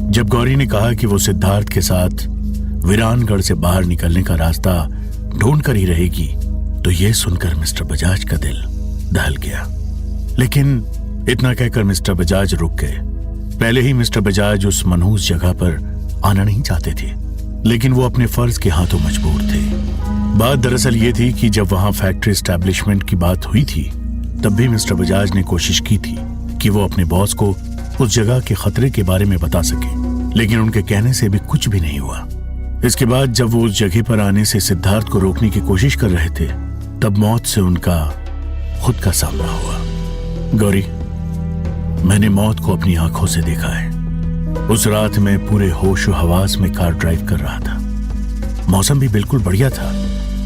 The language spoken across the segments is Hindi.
जब गौरी ने कहा कि वो सिद्धार्थ के साथ वीरानगढ़ से बाहर निकलने का रास्ता ढूंढ कर ही रहेगी, तो यह सुनकर मिस्टर बजाज का दिल दहल गया। लेकिन इतना कहकर मिस्टर बजाज रुक गए। पहले ही मिस्टर बजाज उस मनहूस जगह पर आना नहीं चाहते थे, लेकिन वो अपने फर्ज के हाथों मजबूर थे। बात दरअसल ये थी कि जब वहां फैक्ट्री एस्टैब्लिशमेंट की बात हुई थी, तब भी मिस्टर बजाज ने कोशिश की थी कि वो अपने बॉस को उस जगह के खतरे के बारे में बता सके, लेकिन उनके कहने से भी कुछ भी नहीं हुआ। इसके बाद जब वो उस जगह पर आने से सिद्धार्थ को रोकने की कोशिश कर रहे थे, तब मौत से उनका खुद का सामना हुआ। गौरी, मैंने मौत को अपनी आंखों से देखा है। उस रात मैं पूरे होश व हवास में कार ड्राइव कर रहा था। मौसम भी बिल्कुल बढ़िया था।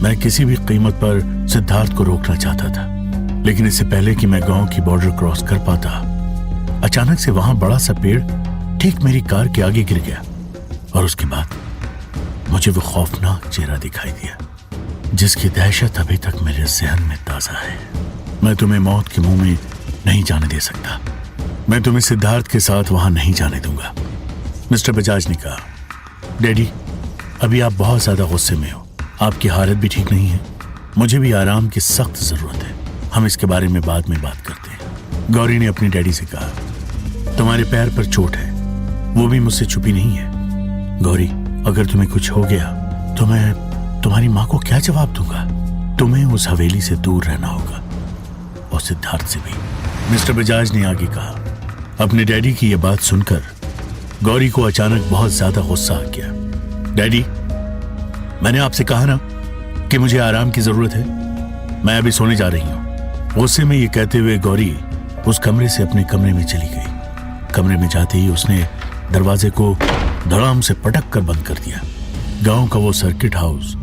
मैं किसी भी कीमत पर सिद्धार्थ को रोकना चाहता था, लेकिन इससे पहले कि मैं गांव की बॉर्डर क्रॉस कर पाता, अचानक से वहां बड़ा सा पेड़ ठीक मेरी कार के आगे गिर गया और उसके बाद मुझे वो खौफनाक चेहरा दिखाई दिया, जिसकी दहशत अभी तक मेरे जहन में ताजा है। मैं तुम्हें मौत के मुंह में नहीं जाने दे सकता। मैं तुम्हें सिद्धार्थ के साथ वहां नहीं जाने दूंगा। मिस्टर बजाज ने कहा, डैडी, अभी आप बहुत ज्यादा गुस्से में हो। आपकी हालत भी ठीक नहीं है। मुझे भी आराम की सख्त जरूरत है। हम इसके बारे में बाद में बात करते हैं। गौरी ने अपनी डैडी से कहा, तुम्हारे पैर पर चोट है, वो भी मुझसे छुपी नहीं है। गौरी, अगर तुम्हें कुछ हो गया तो मैं तुम्हारी माँ को क्या जवाब दूंगा? तुम्हें उस हवेली से दूर रहना होगा, और सिद्धार्थ से भी। मिस्टर बजाज ने आगे कहा। अपने डैडी की यह बात सुनकर गौरी को अचानक बहुत ज्यादा गुस्सा आ गया। डैडी, मैंने आपसे कहा ना कि मुझे आराम की जरूरत है। मैं अभी सोने जा रही हूं। गुस्से में ये कहते हुए गौरी उस कमरे से अपने कमरे में चली गई। कमरे में जाते ही उसने दरवाजे को धड़ाम से पटक कर बंद कर दिया। गांव का वो सर्किट हाउस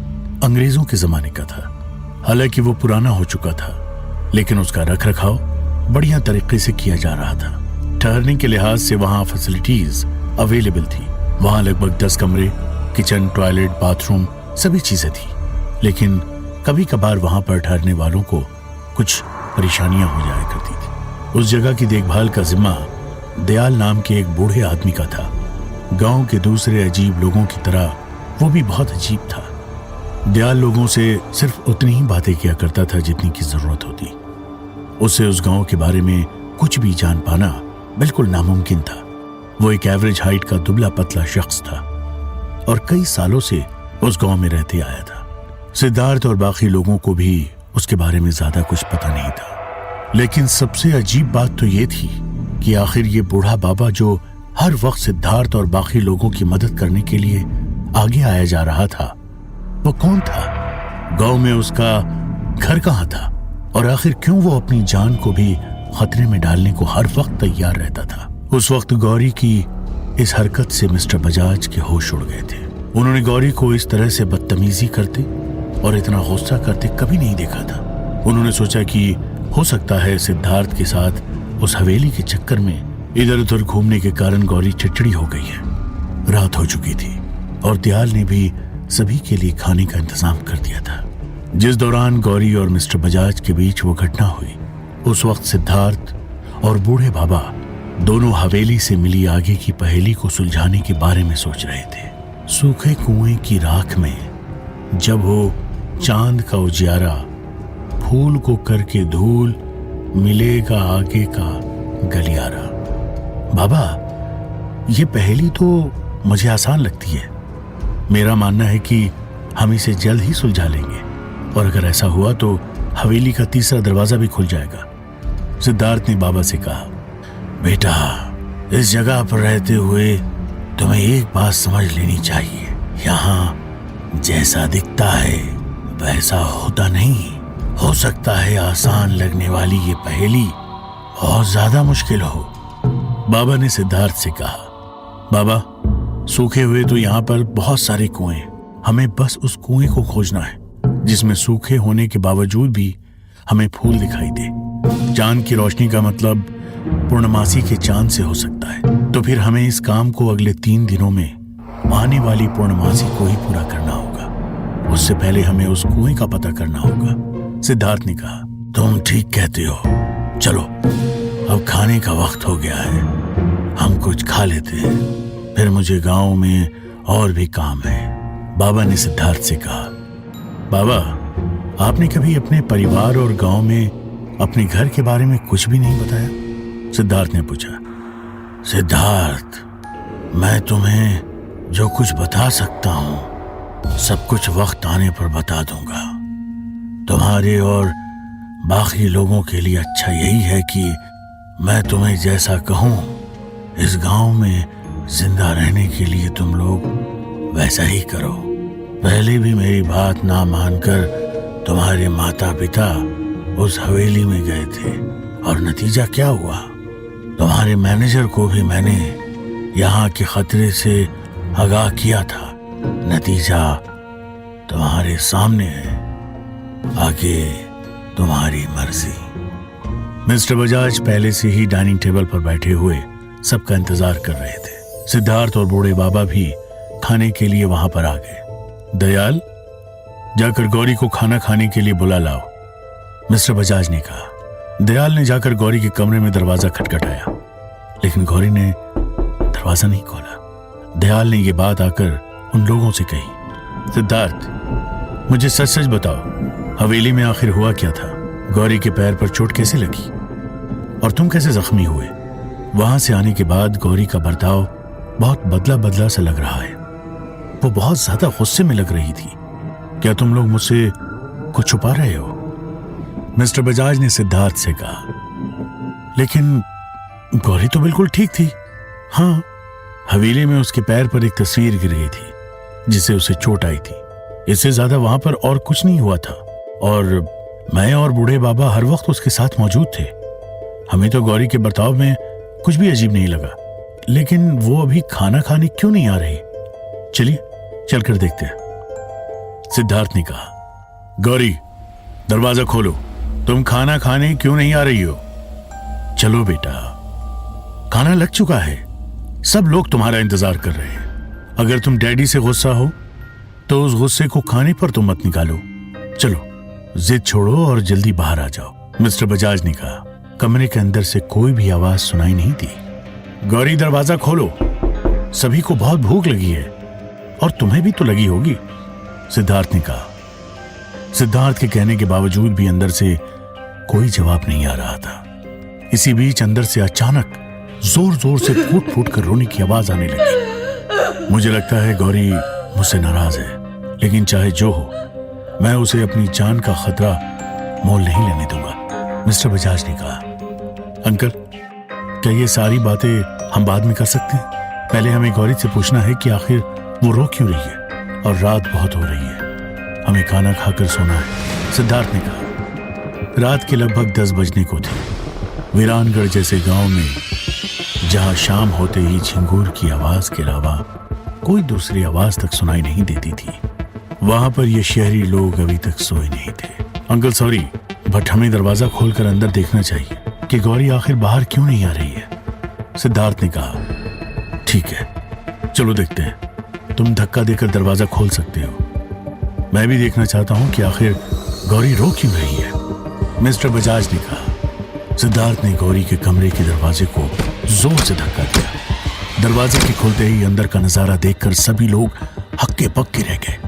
अंग्रेजों के जमाने का था। हालांकि वो पुराना हो चुका था, लेकिन उसका रख रखाव बढ़िया तरीके से किया जा रहा था। ठहरने के लिहाज से वहां फैसिलिटीज अवेलेबल थी। वहां लगभग 10 कमरे, किचन, टॉयलेट, बाथरूम, सभी चीजें थी। लेकिन कभी कभार वहां पर ठहरने वालों को कुछ परेशानियां हो जाया करती थी। उस जगह की देखभाल का जिम्मा दयाल नाम के एक बूढ़े आदमी का था। गांव के दूसरे अजीब लोगों की तरह वो भी बहुत अजीब था। दयाल लोगों से सिर्फ उतनी ही बातें किया करता था जितनी की जरूरत होती। उसे उस गांव के बारे में कुछ भी जान पाना बिल्कुल नामुमकिन था। वो एक एवरेज हाइट का दुबला पतला शख्स था और कई सालों से उस गांव में रहते आया था। सिद्धार्थ और बाकी लोगों को भी उसके बारे में ज्यादा कुछ पता नहीं था। लेकिन सबसे अजीब बात तो ये थी कि आखिर ये बूढ़ा बाबा जो हर वक्त सिद्धार्थ और बाकी लोगों की मदद करने के लिए आगे आया जा रहा था, वो कौन था? गांव में उसका घर कहां था? और आखिर क्यों वो अपनी जान को भी खतरे में डालने को हर वक्त तैयार रहता था? उस वक्त गौरी की इस हरकत से मिस्टर बजाज के होश उड़ गए थे। उन्होंने गौरी को इस तरह से बदतमीजी करते और इतना गुस्सा करते कभी नहीं देखा था। उन्होंने सोचा कि हो सकता है सिद्धार्थ के साथ उस हवेली के चक्कर में इधर उधर घूमने के कारण गौरी चिड़चिड़ी हो गई है। रात हो चुकी थी और दयाल ने भी सभी के लिए खाने का इंतजाम कर दिया था। जिस दौरान गौरी और मिस्टर बजाज के बीच वो घटना हुई, उस वक्त सिद्धार्थ और बूढ़े बाबा दोनों हवेली से मिली आगे की पहेली को सुलझाने के बारे में सोच रहे थे। सूखे कुएं की राख में जब हो चांद का उजियारा, फूल को करके धूल, मिलेगा आगे का गलियारा। बाबा, ये पहेली तो मुझे आसान लगती है। मेरा मानना है कि हम इसे जल्द ही सुलझा लेंगे, और अगर ऐसा हुआ तो हवेली का तीसरा दरवाजा भी खुल जाएगा। सिद्धार्थ ने बाबा से कहा, बेटा, इस जगह पर रहते हुए तुम्हें एक बात समझ लेनी चाहिए। यहाँ जैसा दिखता है वैसा होता नहीं। हो सकता है आसान लगने वाली ये पहेली बहुत ज्यादा मुश्किल हो। बाबा ने सिद्धार्थ से कहा, बाबा, सूखे हुए तो यहाँ पर बहुत सारे कुएं, हमें बस उस कुएं को खोजना है जिसमें सूखे होने के बावजूद भी हमें फूल दिखाई दे। चांद की रोशनी का मतलब पूर्णमासी के चांद से हो सकता है, तो फिर हमें इस काम को अगले 3 दिनों में आने वाली पूर्णमासी को ही पूरा करना होगा। उससे पहले हमें उस कुएं का पता करना होगा। सिद्धार्थ ने कहा, तुम ठीक कहते हो। चलो, अब खाने का वक्त हो गया है, हम कुछ खा लेते हैं, फिर मुझे गांव में और भी काम है। बाबा ने सिद्धार्थ से कहा। बाबा, आपने कभी अपने परिवार और गांव में अपने घर के बारे में कुछ भी नहीं बताया? सिद्धार्थ ने पूछा। सिद्धार्थ, मैं तुम्हें जो कुछ बता सकता हूं सब कुछ वक्त आने पर बता दूंगा। तुम्हारे और बाकी लोगों के लिए अच्छा यही है कि मैं तुम्हें जैसा कहूं इस गांव में जिंदा रहने के लिए तुम लोग वैसा ही करो। पहले भी मेरी बात ना मानकर तुम्हारे माता पिता उस हवेली में गए थे और नतीजा क्या हुआ? तुम्हारे मैनेजर को भी मैंने यहाँ के खतरे से आगाह किया था। नतीजा तुम्हारे सामने है। आगे तुम्हारी मर्जी। मिस्टर बजाज पहले से ही डाइनिंग टेबल पर बैठे हुए सबका इंतजार कर रहे थे। सिद्धार्थ और बूढ़े बाबा भी खाने के लिए वहां पर आ गए। दयाल, जाकर गौरी को खाना खाने के लिए बुला लाओ, मिस्टर बजाज ने कहा। दयाल ने जाकर गौरी के कमरे में दरवाजा खटखटाया, लेकिन गौरी ने दरवाजा नहीं खोला। दयाल ने यह बात आकर उन लोगों से कही। सिद्धार्थ, मुझे सच सच बताओ, हवेली में आखिर हुआ क्या था? गौरी के पैर पर चोट कैसे लगी और तुम कैसे जख्मी हुए? वहां से आने के बाद गौरी का बर्ताव बहुत बदला बदला सा लग रहा है। वो बहुत ज्यादा गुस्से में लग रही थी। क्या तुम लोग मुझसे कुछ छुपा रहे हो? मिस्टर बजाज ने सिद्धार्थ से कहा। लेकिन गौरी तो बिल्कुल ठीक थी। हाँ, हवेली में उसके पैर पर एक तस्वीर गिर गई थी जिससे उसे चोट आई थी। इससे ज्यादा वहां पर और कुछ नहीं हुआ था और मैं और बूढ़े बाबा हर वक्त उसके साथ मौजूद थे। हमें तो गौरी के बर्ताव में कुछ भी अजीब नहीं लगा। लेकिन वो अभी खाना खाने क्यों नहीं आ रही? चलिए चलकर देखते हैं, सिद्धार्थ ने कहा। गौरी, दरवाजा खोलो। तुम खाना खाने क्यों नहीं आ रही हो? चलो बेटा, खाना लग चुका है। सब लोग तुम्हारा इंतजार कर रहे हैं। अगर तुम डैडी से गुस्सा हो तो उस गुस्से को खाने पर तुम मत निकालो। चलो, जिद छोड़ो और जल्दी बाहर आ जाओ, मिस्टर बजाज ने कहा। कमरे के अंदर से कोई भी आवाज सुनाई नहीं दी। गौरी, दरवाजा खोलो। सभी को बहुत भूख लगी है और तुम्हें भी तो लगी होगी, सिद्धार्थ ने कहा। सिद्धार्थ के कहने के बावजूद भी अंदर से कोई जवाब नहीं आ रहा था। इसी बीच अंदर से अचानक जोर जोर से फूट फूट कर रोने की आवाज आने लगी। मुझे लगता है गौरी मुझसे नाराज है, लेकिन चाहे जो हो मैं उसे अपनी जान का खतरा मोल नहीं लेने दूंगा, मिस्टर बजाज ने कहा। अंकल, क्या ये सारी बातें हम बाद में कर सकते हैं? पहले हमें गौरी से पूछना है कि आखिर वो रो क्यों रही है और रात बहुत हो रही है। हमें खाना खाकर सोना है, सिद्धार्थ ने कहा। रात के लगभग 10 बजने को थे। वीरानगढ़ जैसे गांव में जहां शाम होते ही झिंगूर की आवाज के अलावा कोई दूसरी आवाज तक सुनाई नहीं देती थी, वहां पर ये शहरी लोग अभी तक सोए नहीं थे। अंकल सॉरी, बट हमें दरवाजा खोलकर अंदर देखना चाहिए कि गौरी आखिर बाहर क्यों नहीं आ रही है, सिद्धार्थ ने कहा। ठीक है, चलो देखते हैं। तुम धक्का देकर दरवाजा खोल सकते हो। मैं भी देखना चाहता हूं कि आखिर गौरी रो क्यों रही है, मिस्टर बजाज ने कहा। सिद्धार्थ ने गौरी के कमरे के दरवाजे को जोर से धक्का दिया। दरवाजे के खुलते ही अंदर का नजारा देखकर सभी लोग हक्के पक्के रह गए।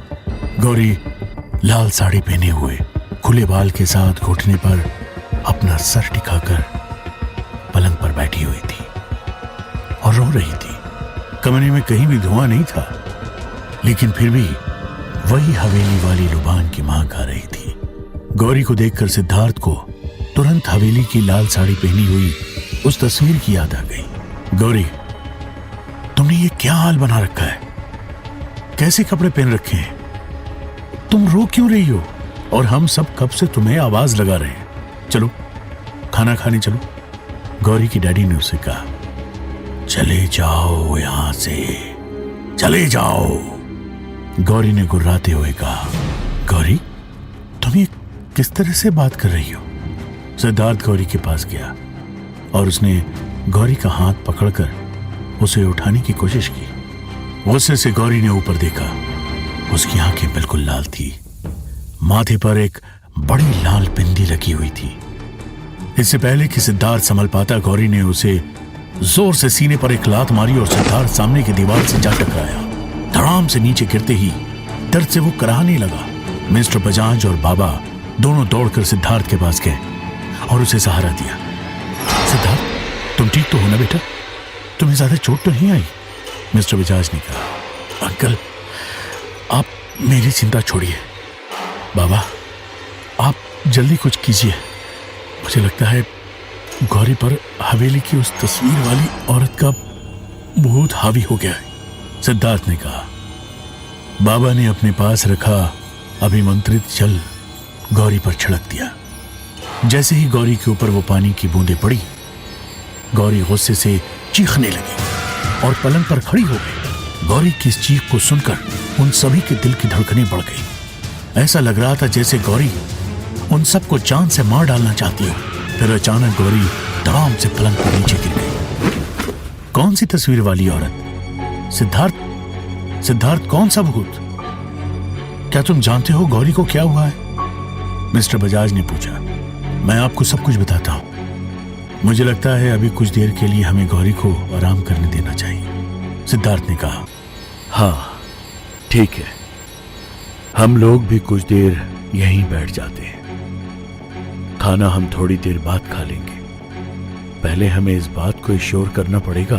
गौरी लाल साड़ी पहने हुए, खुले बाल के साथ घुटने पर अपना सर टिकाकर पलंग पर बैठी हुई थी और रो रही थी। कमरे में कहीं भी धुआं नहीं था, लेकिन फिर भी वही हवेली वाली लुबान की मांग आ रही थी। गौरी को देखकर सिद्धार्थ को तुरंत हवेली की लाल साड़ी पहनी हुई उस तस्वीर की याद आ गई। गौरी, तुमने ये क्या हाल बना रखा है? कैसे कपड़े पहन रखे हैं? तुम रो क्यों रही हो? और हम सब कब से तुम्हें आवाज लगा रहे हैं। चलो खाना खाने चलो, गौरी की डैडी ने उसे कहा। चले जाओ यहां से, चले जाओ, गौरी ने गुर्राते हुए कहा। गौरी, तुम ये किस तरह से बात कर रही हो? सिद्धार्थ गौरी के पास गया और उसने गौरी का हाथ पकड़कर उसे उठाने की कोशिश की। गुस्से से गौरी ने ऊपर देखा। उसकी आंखें बिल्कुल लाल थी। माथे पर एक बड़ी लाल बिंदी लगी हुई थी। इससे पहले कि सिद्धार्थ संभल पाता, गौरी ने उसे जोर से सीने पर एक लात मारी और सिद्धार्थ सामने की दीवार से जा टकराया। धड़ाम से नीचे गिरते ही दर्द से वो कराहने लगा। मिस्टर बजाज और बाबा दोनों दौड़कर सिद्धार्थ के पास गए और उसे सहारा दिया। सिद्धार्थ, तुम ठीक तो हो ना बेटा? तुम्हें ज्यादा चोट तो नहीं आई? मिस्टर बजाज ने कहा। अंकल, आप मेरी चिंता छोड़िए। बाबा, आप जल्दी कुछ कीजिए। मुझे लगता है गौरी पर हवेली की उस तस्वीर वाली औरत का भूत हावी हो गया है, सिद्धार्थ ने कहा। बाबा ने अपने पास रखा अभिमंत्रित जल गौरी पर छिड़क दिया। जैसे ही गौरी के ऊपर वो पानी की बूंदें पड़ी, गौरी गुस्से से चीखने लगी और पलंग पर खड़ी हो गई। गौरी की इस चीख को सुनकर उन सभी के दिल की धड़कनें बढ़ गई। ऐसा लग रहा था जैसे गौरी उन सबको जान से मार डालना चाहती हो। फिर अचानक गौरी धड़ाम से पलंग पर नीचे गिर गई। कौन सी तस्वीर वाली औरत? सिद्धार्थ, कौन सा भूत? क्या तुम जानते हो गौरी को क्या हुआ है? मिस्टर बजाज ने पूछा। मैं आपको सब कुछ बताता हूं। मुझे लगता है अभी कुछ देर के लिए हमें गौरी को आराम करने देना चाहिए, सिद्धार्थ ने कहा। हाँ, ठीक है, हम लोग भी कुछ देर यहीं बैठ जाते हैं। खाना हम थोड़ी देर बाद खा लेंगे। पहले हमें इस बात को श्योर करना पड़ेगा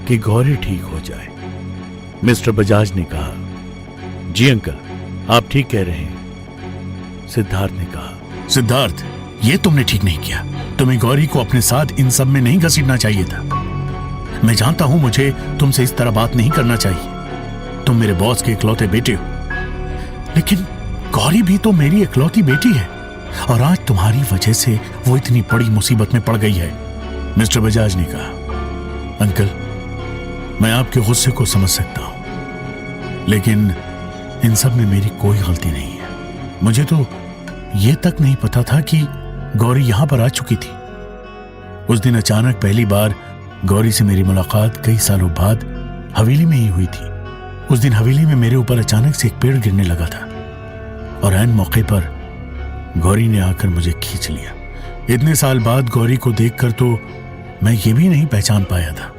कि गौरी ठीक हो जाए, मिस्टर बजाज ने कहा। जी अंकल, आप ठीक कह रहे हैं, सिद्धार्थ ने कहा। सिद्धार्थ, ये तुमने ठीक नहीं किया। तुम्हें गौरी को अपने साथ इन सब में नहीं घसीटना चाहिए था। मैं जानता हूं मुझे तुमसे इस तरह बात नहीं करना चाहिए। तुम मेरे बॉस के इकलौते बेटे हो, लेकिन गौरी भी तो मेरी इकलौती बेटी है और आज तुम्हारी वजह से वो इतनी बड़ी मुसीबत में पड़ गई है, मिस्टर बजाज ने कहा। अंकल, मैं आपके गुस्से को समझ सकता हूं, लेकिन इन सब में मेरी कोई गलती नहीं है। मुझे तो ये तक नहीं पता था कि गौरी यहां पर आ चुकी थी। उस दिन अचानक पहली बार गौरी से मेरी मुलाकात कई सालों बाद हवेली में ही हुई थी। उस दिन हवेली में मेरे ऊपर अचानक से एक पेड़ गिरने लगा था और ऐन मौके पर गौरी ने आकर मुझे खींच लिया। इतने साल बाद गौरी को देखकर तो मैं ये भी नहीं पहचान पाया था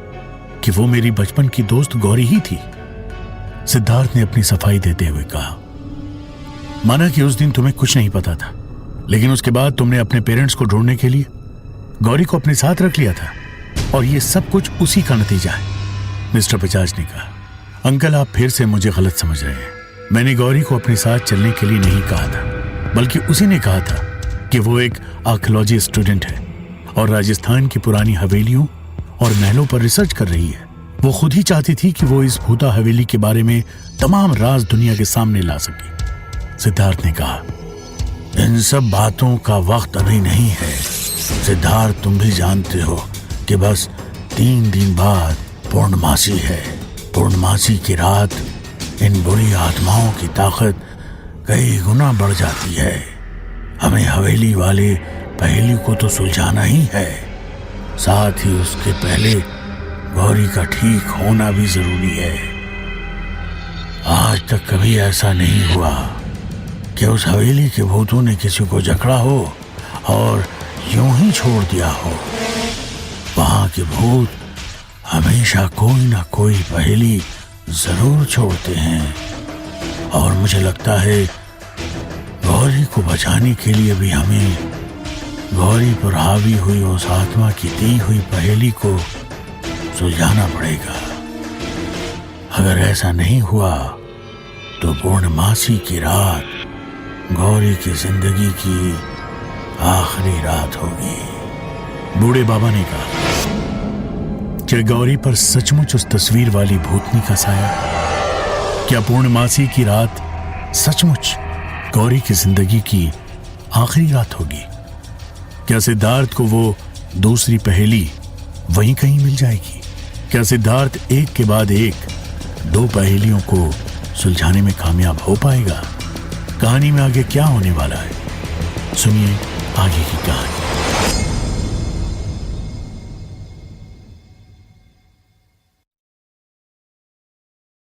कि वो मेरी बचपन की दोस्त गौरी ही थी, सिद्धार्थ ने अपनी सफाई देते हुए कहा। माना कि उस दिन तुम्हें कुछ नहीं पता था, लेकिन उसके बाद तुमने अपने पेरेंट्स को ढूंढने के लिए गौरी को अपने साथ रख लिया था और ये सब कुछ उसी का नतीजा है, मिस्टर बजाज ने कहा। अंकल, आप फिर से मुझे गलत समझ रहे हैं। मैंने गौरी को अपने साथ चलने के लिए नहीं कहा था, बल्कि उसी ने कहा था कि वो एक आर्कियोलॉजी स्टूडेंट है और राजस्थान की पुरानी हवेलियों और महलों पर रिसर्च कर रही है। वो खुद ही चाहती थी कि वो इस भूता हवेली के बारे में तमाम राज दुनिया के सामने ला सके, सिद्धार्थ ने कहा। इन सब बातों का वक्त अभी नहीं है सिद्धार्थ, तुम भी जानते हो कि बस 3 दिन बाद पूर्णमासी है। पूर्णमासी की रात इन बुरी आत्माओं की ताकत कई गुना बढ़ जाती है। हमें हवेली वाले पहेली को तो सुलझाना ही है, साथ ही उसके पहले गौरी का ठीक होना भी जरूरी है। आज तक कभी ऐसा नहीं हुआ कि उस हवेली के भूतों ने किसी को जकड़ा हो और यूं ही छोड़ दिया हो। वहां के भूत हमेशा कोई ना कोई पहेली जरूर छोड़ते हैं और मुझे लगता है गौरी को बचाने के लिए भी हमें गौरी पर हावी हुई उस आत्मा की दी हुई पहेली को सुलझाना पड़ेगा। अगर ऐसा नहीं हुआ तो पूर्णमासी की रात गौरी की जिंदगी की आखिरी रात होगी, बूढ़े बाबा ने कहा। क्या गौरी पर सचमुच उस तस्वीर वाली भूतनी का साया? क्या पूर्णमासी की रात सचमुच गौरी की जिंदगी की आखिरी रात होगी? क्या सिद्धार्थ को वो दूसरी पहेली वहीं कहीं मिल जाएगी? क्या सिद्धार्थ एक के बाद एक 2 पहेलियों को सुलझाने में कामयाब हो पाएगा? कहानी में आगे क्या होने वाला है, सुनिए आगे की कहानी।